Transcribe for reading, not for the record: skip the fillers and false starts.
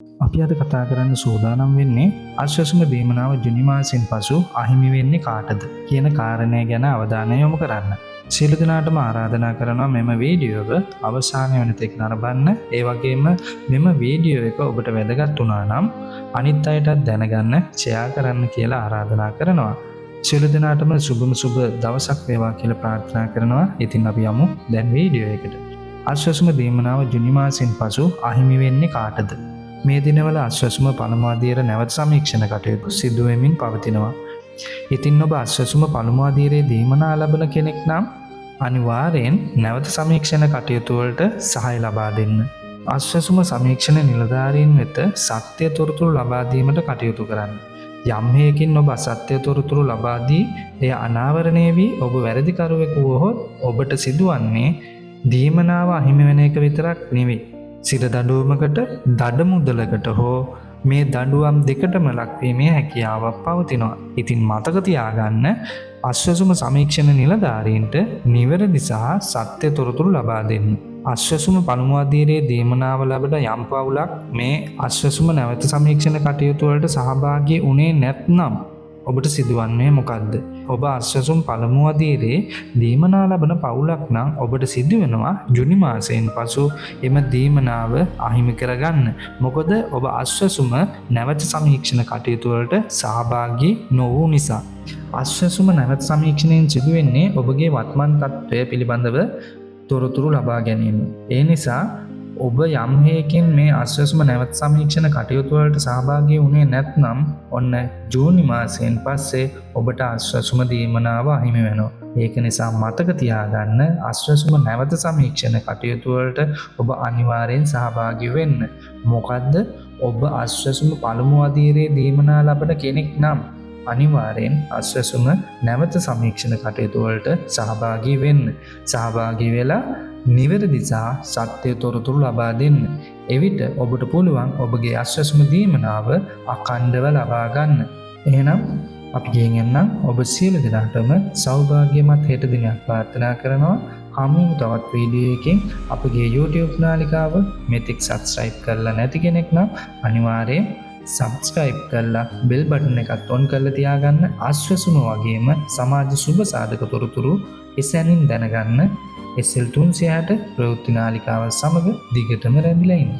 අපි අද කතා කරන්න සූදානම් වෙන්නේ අශ්වසුම දීමනාව ජුනි මාසෙන් පසු අහිමි වෙන්නේ කාටද කියන කාරණය ගැන අවධානය යොමු කරන්න. සියලු දෙනාටම ආරාධනා කරනවා මෙම වීඩියෝව අවසානය වෙනතෙක් නරඹන්න. ඒ වගේම මෙම වීඩියෝ එක ඔබට වැදගත් වුණා නම් අනිත් අයටත් දැනගන්න ෂෙයා කරන්න කියලා ආරාධනා කරනවා. සියලු දෙනාටම සුබම සුබ දවසක් වේවා කියලා ප්‍රාර්ථනා කරනවා. ඉතින් අපි යමු දැන් වීඩියෝ එකට. අශ්වසුම දීමනාව ජුනි මාසෙන් පසු අහිමි වෙන්නේ කාටද? මේ දිනවල අශ්වසුම පළමු අදියර නැවත සමීක්ෂණ කටයුතු සිදු වෙමින් පවතිනවා. ඉතින් ඔබ අශ්වසුම පළමු අදියරේ දීමනා ලබන කෙනෙක් නම් අනිවාර්යෙන් නැවත සමීක්ෂණ කටයුතු වලට සහාය ලබා දෙන්න. අශ්වසුම සමීක්ෂණ නිලධාරීන් වෙත සත්‍ය තොරතුරු ලබා දීමට කටයුතු කරන්න. යම් හේකින් ඔබ අසත්‍ය තොරතුරු ලබා දී එය අනාවරණය වී ඔබ වැරදිකරුවෙකු වුවහොත් ඔබට සිදුවන්නේ දීමනාව අහිමි වෙන එක විතරක් නෙවෙයි. සිර දඬුවමකට දඩ මුදලකට හෝ මේ දඬුවම් දෙකටම ලක්වීමේ හැකියාවක් පවතිනවා. ඉතින් මතක තියාගන්න අශ්වසුම සමීක්ෂණ නිලධාරීන්ට නිවැරදි සහ සත්‍ය තොරතුරු ලබා දෙන්න. අශ්වසුම පළමු අදියරේ දීමනාව ලැබට යම් පවුලක් මේ අශ්වසුම නැවත සමීක්ෂණ කටයුතු වලට සහභාගී වුණේ නැත්නම් ඔබට සිදුවන්නේ මොකක්ද? ඔබ අශ්වසුම් පළමු අදියරේ දීමනා ලබන පවුලක් නම් ඔබට සිදු වෙනවා ජුනි මාසයෙන් පසු එම දීමනාව අහිමි කරගන්න. මොකද ඔබ අශ්වසුම නැවත සමීක්ෂණ කටයුතු වලට සහභාගී නොවූ නිසා. අශ්වසුම නැවත සමීක්ෂණයෙන් සිදුවෙන්නේ ඔබගේ වත්මන් තත්ත්වය පිළිබඳව තොරතුරු ලබා ගැනීම. ඒ නිසා ඔබ යම් හේකින් මේ අශ්වසුම නැවත සමීක්ෂණ කටයුතු වලට සහභාගී වුණේ නැත්නම් ඔන්න ජූනි මාසයෙන් පස්සේ ඔබට අශ්වසුම දීමනාව අහිමි වෙනවා. ඒක නිසා මතක තියාගන්න අශ්වසුම නැවත සමීක්ෂණ කටයුතු වලට ඔබ අනිවාර්යෙන් සහභාගී වෙන්න. මොකද්ද? ඔබ අශ්වසුම පළමු අදියරේ දීමනා ලබන කෙනෙක් නම් අනිවාර්යෙන් අශ්වසුම නැවත සමීක්ෂණ කටයුතු වලට සහභාගී වෙන්න. සහභාගී වෙලා නිවැරදි සහ සත්‍ය තොරතුරු ලබා දෙන්න. එවිට ඔබට පුළුවන් ඔබගේ අශ්වසුම දීමනාව අඛණ්ඩව ලබා ගන්න. එහෙනම් අපි ගෙන් එන්නම් ඔබ සියලු දෙනාටම සෞභාග්‍යමත් හෙට දිනයක් ප්‍රාර්ථනා කරනවා. හමුවෙමු තවත් වීඩියෝ එකකින්. අපගේ YouTube නාලිකාව මෙතෙක් subscribe කරලා නැති කෙනෙක් නම් අනිවාර්යෙන් subscribe කරලා bell button එකත් on කරලා තියාගන්න. අශ්වසුම වගේම සමාජ සුබ සාධක තොරතුරු එසැනින් දැනගන්න SL 360 ප්‍රවෘත්ති නාලිකාව සමග දිගටම රැඳිලා ඉන්න.